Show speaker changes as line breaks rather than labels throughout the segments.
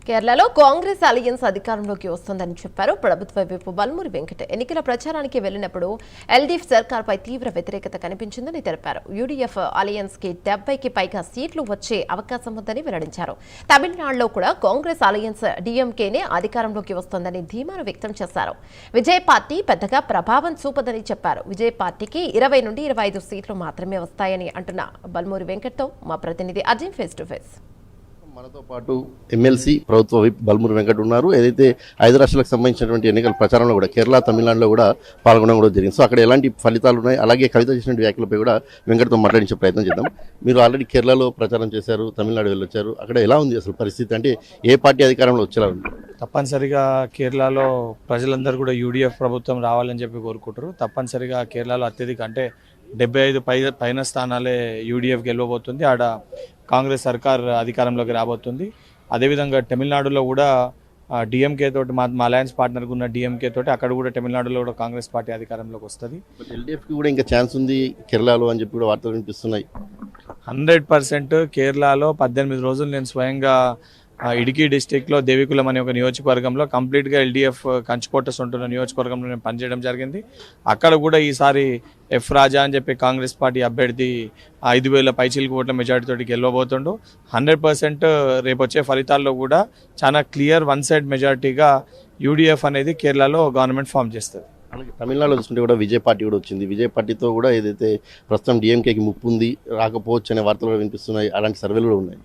కేరళలో కాంగ్రెస్ అలయన్స్ అధికారంలోకి వస్తుందని చెప్పారు ప్రభుత్వ విప్ బల్మూరి వెంకట్. ఎన్నికల ప్రచారానికి వెళ్లినప్పుడు ఎల్డీఎఫ్ సర్కార్పై తీవ్ర వ్యతిరేకత కనిపించిందని తెలిపారు. యూడీఎఫ్ అలయన్స్ కి 70కి పైగా సీట్లు వచ్చే అవకాశం ఉందని వెల్లడించారు. తమిళనాడులో కూడా కాంగ్రెస్ అలయన్స్ డీఎంకేనే అధికారంలోకి వస్తోందని ధీమాను వ్యక్తం చేశారు. విజయ్ పార్టీ పెద్దగా ప్రభావం చూపదని చెప్పారు. విజయ్ పార్టీకి 20 నుండి 25 సీట్లు మాత్రమే వస్తాయని అంటున్న బల్మూరి వెంకట్తో మా ప్రతినిధి అజయ్ ఫేస్ టు ఫేస్.
మనతో పాటు ఎమ్మెల్సీ ప్రభుత్వ విప్ బల్మూరి వెంకట్ ఉన్నారు. ఏదైతే 5 రాష్ట్రాలకు సంబంధించినటువంటి ఎన్నికల ప్రచారంలో కూడా కేరళ, తమిళనాడులో కూడా పాల్గొనడం కూడా జరిగింది. సో అక్కడ ఎలాంటి ఫలితాలు ఉన్నాయి, అలాగే కవిత చేసిన వ్యాఖ్యలపై కూడా వెంకట్తో మాట్లాడించే ప్రయత్నం చేద్దాం. మీరు ఆల్రెడీ కేరళలో ప్రచారం చేశారు, తమిళనాడు వెళ్ళొచ్చారు. అక్కడ ఎలా ఉంది అసలు పరిస్థితి? అంటే ఏ పార్టీ అధికారంలో వచ్చేలా ఉంది?
తప్పనిసరిగా కేరళలో ప్రజలందరూ కూడా యూడీఎఫ్ ప్రభుత్వం రావాలని చెప్పి కోరుకుంటారు. తప్పనిసరిగా కేరళలో అత్యధిక అంటే 75 పైన స్థానాలే యూడీఎఫ్ గెలవబోతుంది. ఆడ కాంగ్రెస్ సర్కార్ అధికారంలోకి రాబోతుంది. అదేవిధంగా తమిళనాడులో కూడా డిఎంకే తోటి మా అలయన్స్ పార్ట్నర్గా ఉన్న డిఎంకే తోటి అక్కడ కూడా తమిళనాడులో కూడా కాంగ్రెస్ పార్టీ అధికారంలోకి వస్తుంది.
ఎల్డీఎఫ్కి కూడా ఇంకా ఛాన్స్ ఉంది కేరళలో అని చెప్పి కూడా వార్తలు వినిపిస్తున్నాయి.
100% కేరళలో 18 రోజులు నేను స్వయంగా ఇడికి డిస్టిక్లో దేవికులం అనే ఒక నియోజకవర్గంలో కంప్లీట్గా ఎల్డీఎఫ్ కంచుకోటస్ ఉంటున్న నియోజకవర్గంలో నేను పనిచేయడం జరిగింది. అక్కడ కూడా ఈసారి ఎఫ్ రాజా అని చెప్పి కాంగ్రెస్ పార్టీ అభ్యర్థి 5,000 పైచీలకు ఓట్ల మెజార్టీతోటి గెలవబోతుండు. 100% రేపు వచ్చే ఫలితాల్లో కూడా చాలా క్లియర్ వన్ సైడ్ మెజార్టీగా యూడీఎఫ్ అనేది కేరళలో గవర్నమెంట్ ఫామ్ చేస్తుంది.
అలాగే తమిళనాడులో చూసుకుంటే కూడా విజయ్ పార్టీ కూడా వచ్చింది. విజయ్ పార్టీతో కూడా ఏదైతే ప్రస్తుతం డిఎంకేకి ముప్పు ఉంది, రాకపోవచ్చు అనే వార్తలు కూడా వినిపిస్తున్నాయి. అలాంటి సర్వేలు కూడా ఉన్నాయి.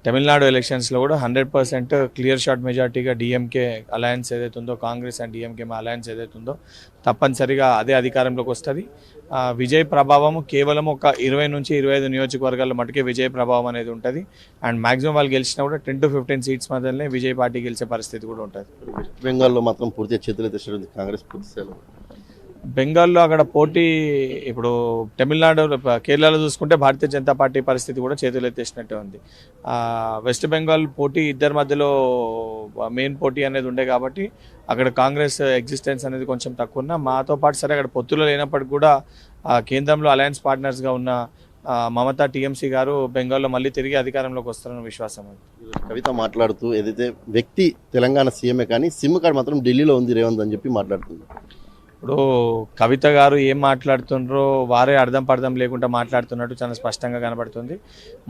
తమిళనాడు ఎలక్షన్స్లో కూడా 100% క్లియర్ షాట్ మెజార్టీగా డిఎంకే అలయన్స్ ఏదైతే ఉందో, కాంగ్రెస్ అండ్ డిఎంకే అలయన్స్ ఏదైతే ఉందో తప్పనిసరిగా అదే అధికారంలోకి వస్తుంది. విజయ్ ప్రభావం కేవలం ఒక 20 నుంచి 25 నియోజకవర్గాల మటుకే విజయ్ ప్రభావం అనేది ఉంటుంది. అండ్ మాక్సిమం వాళ్ళు గెలిచినా కూడా 10 to 15 సీట్స్ మధ్యలోనే విజయ్ పార్టీ గెలిచే పరిస్థితి కూడా ఉంటుంది.
వెస్ట్ బెంగాల్లో మాత్రం పూర్తిగా చేతులు తెచ్చింది కాంగ్రెస్ పూర్తి.
బెంగాల్లో అక్కడ పోటీ ఇప్పుడు తమిళనాడు, కేరళలో చూసుకుంటే భారతీయ జనతా పార్టీ పరిస్థితి కూడా చేతులు ఎత్తేసినట్టే ఉంది. వెస్ట్ బెంగాల్ పోటీ ఇద్దరి మధ్యలో మెయిన్ పోటీ అనేది ఉండే కాబట్టి అక్కడ కాంగ్రెస్ ఎగ్జిస్టెన్స్ అనేది కొంచెం తక్కువ ఉన్నా, మాతో పాటు సరే అక్కడ పొత్తులో లేనప్పటికీ కూడా కేంద్రంలో అలయన్స్ పార్ట్నర్స్గా ఉన్న మమతా టీఎంసీ గారు బెంగాల్లో మళ్ళీ తిరిగి అధికారంలోకి వస్తారన్న విశ్వాసం ఉంది.
కవిత మాట్లాడుతూ ఏదైతే వ్యక్తి తెలంగాణ సీఎంఏ కానీ సిమ్ కార్డు మాత్రం ఢిల్లీలో ఉంది రేవంత్ అని చెప్పి మాట్లాడుతుంది.
ఇప్పుడు కవిత గారు ఏం మాట్లాడుతున్నారో వారే అర్థం పర్థం లేకుండా మాట్లాడుతున్నట్టు చాలా స్పష్టంగా కనబడుతుంది.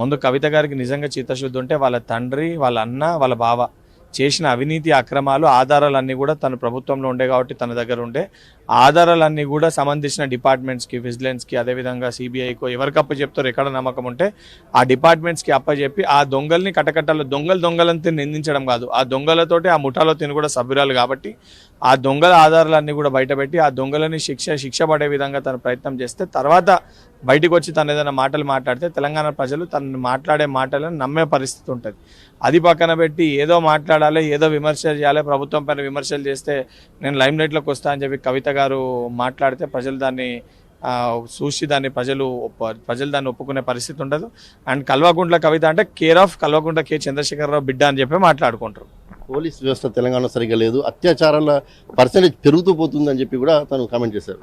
ముందు కవిత గారికి నిజంగా చిత్తశుద్ధి ఉంటే వాళ్ళ తండ్రి, వాళ్ళ అన్న, వాళ్ళ బావ చేసిన అవినీతి అక్రమాలు ఆధారాలన్నీ కూడా తన ప్రభుత్వంలో ఉండే కాబట్టి తన దగ్గర ఉండే ఆధారాలన్నీ కూడా సంబంధించిన డిపార్ట్మెంట్స్కి, విజిలెన్స్కి, అదేవిధంగా సిబిఐకో ఎవరికి అప్పచెప్తారో ఎక్కడ నమ్మకం ఉంటే ఆ డిపార్ట్మెంట్స్కి అప్పచెప్పి ఆ దొంగల్ని కటకట్టాలో దొంగలంతా నిందించడం కాదు, ఆ దొంగలతోటి ఆ ముఠాలో తిని కూడా సభ్యురాలు కాబట్టి ఆ దొంగల ఆధారాలన్నీ కూడా బయటపెట్టి ఆ దొంగలని శిక్ష పడే విధంగా తను ప్రయత్నం చేస్తే తర్వాత బయటకు వచ్చి తను ఏదైనా మాటలు మాట్లాడితే తెలంగాణ ప్రజలు తను మాట్లాడే మాటలను నమ్మే పరిస్థితి ఉంటుంది. అది పక్కన పెట్టి ఏదో మాట్లాడాలి, ఏదో విమర్శలు చేయాలి, ప్రభుత్వం పైన విమర్శలు చేస్తే నేను లైమ్ లైట్లోకి వస్తా అని చెప్పి కవిత గారు మాట్లాడితే ప్రజలు దాన్ని చూసి ప్రజలు దాన్ని ఒప్పుకునే పరిస్థితి ఉండదు. అండ్ కల్వకుంట్ల కవిత అంటే care of Kalvakuntla K Chandrashekar Rao బిడ్డ అని చెప్పి మాట్లాడుకుంటారు.
పోలీస్ వ్యవస్థ తెలంగాణలో సరిగ్గా లేదు, అత్యాచారాల పర్సెంటేజ్ పెరుగుతూ పోతుందని చెప్పి కూడా తను కామెంట్ చేశారు.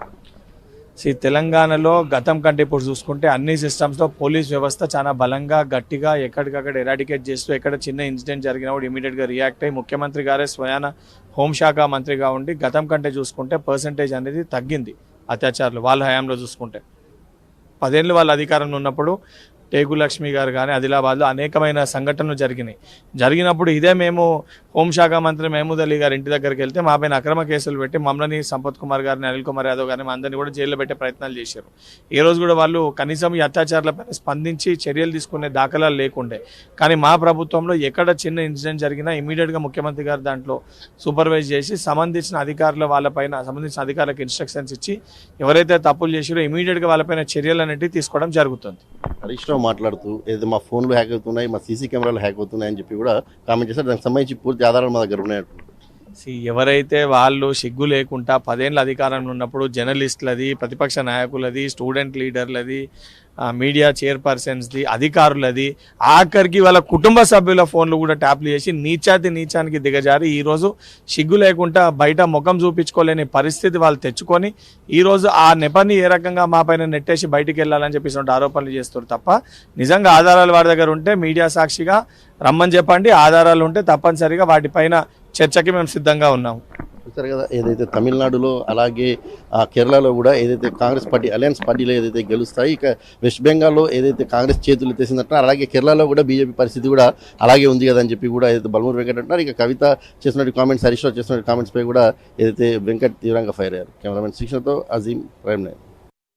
తెలంగాణలో గతం కంటే ఇప్పుడు చూసుకుంటే అన్ని సిస్టమ్స్లో పోలీస్ వ్యవస్థ చాలా బలంగా, గట్టిగా ఎక్కడికక్కడ ఎరాడికేట్ చేస్తూ ఎక్కడ చిన్న ఇన్సిడెంట్ జరిగినప్పుడు ఇమీడియట్గా రియాక్ట్ అయ్యి ముఖ్యమంత్రి గారే స్వయాన హోంశాఖ మంత్రిగా ఉండి గతం కంటే చూసుకుంటే పర్సంటేజ్ అనేది తగ్గింది. అత్యాచారాలు వాళ్ళ హయాంలో చూసుకుంటే 10 ఏళ్ళు వాళ్ళ అధికారంలో ఉన్నప్పుడు టేగు లక్ష్మి గారు కానీ ఆదిలాబాద్లో అనేకమైన సంఘటనలు జరిగినప్పుడు ఇదే మేము హోంశాఖ మంత్రి మహమూద్ అలీ గారి ఇంటి దగ్గరికి వెళ్తే మా పైన అక్రమ కేసులు పెట్టి మమ్మల్ని సంపత్ కుమార్ గారిని, అనిల్ కుమార్ యాదవ్ గారిని అందరినీ కూడా జైల్లో పెట్టే ప్రయత్నాలు చేశారు. ఈ రోజు కూడా వాళ్ళు కనీసం ఈ అత్యాచారాలపై స్పందించి చర్యలు తీసుకునే దాఖలాలు లేకుండే. కానీ మా ప్రభుత్వంలో ఎక్కడ చిన్న ఇన్సిడెంట్ జరిగినా ఇమీడియట్గా ముఖ్యమంత్రి గారు దాంట్లో సూపర్వైజ్ చేసి సంబంధించిన అధికారులకు ఇన్స్ట్రక్షన్స్ ఇచ్చి ఎవరైతే తప్పులు చేసారో ఇమీడియట్గా వాళ్ళపైన చర్యలు అనేవి తీసుకోవడం జరుగుతుంది.
హరీష్ రావు మాట్లాడుతూ ఏదో మా ఫోన్లు హ్యాక్ అవుతున్నాయి, మా సీసీ కెమెరాలు హ్యాక్ అవుతున్నాయి అని చెప్పి కూడా కామెంట్ చేశారు. దానికి సంబంధించి పూర్తి ఆధారాలు మా దగ్గర ఉన్నాయి.
ఎవరైతే వాళ్ళు సిగ్గు లేకుండా 10 ఏళ్ళ అధికారంలో ఉన్నప్పుడు జర్నలిస్టులది, ప్రతిపక్ష నాయకులది, స్టూడెంట్ లీడర్లది, మీడియా చైర్పర్సన్స్ది, అధికారులది, ఆఖరికి వాళ్ళ కుటుంబ సభ్యుల ఫోన్లు కూడా ట్యాప్లు చేసి నీచానికి దిగజారి ఈరోజు సిగ్గు లేకుండా బయట ముఖం చూపించుకోలేని పరిస్థితి వాళ్ళు తెచ్చుకొని ఈరోజు ఆ నెపని ఏ రకంగా మా పైన నెట్టేసి బయటికి వెళ్ళాలని చెప్పేసి ఆరోపణలు చేస్తారు తప్ప నిజంగా ఆధారాలు వారి దగ్గర ఉంటే మీడియా సాక్షిగా రమ్మని చెప్పండి, ఆధారాలు ఉంటే తప్పనిసరిగా వాటిపైన చర్చకి మేము సిద్ధంగా ఉన్నాము.
చూస్తారు కదా, ఏదైతే తమిళనాడులో అలాగే కేరళలో కూడా ఏదైతే కాంగ్రెస్ పార్టీ అలయన్స్ పార్టీలో ఏదైతే గెలుస్తాయి, ఇక వెస్ట్ బెంగాల్లో ఏదైతే కాంగ్రెస్ చేతులు ఎత్తేసిందంటారు, అలాగే కేరళలో కూడా బీజేపీ పరిస్థితి కూడా అలాగే ఉంది కదా అని చెప్పి కూడా ఏదైతే బల్మూరి వెంకట్ అంటున్నారు. ఇక కవిత చేసినట్టు కామెంట్స్, హరీష్ రావు చేసినట్టు కామెంట్స్ పై కూడా ఏదైతే వెంకట్ తీవ్రంగా ఫైర్ అయ్యారు. కెమెరామెన్ శిక్షణతో అజీం, ప్రైమ్ 9.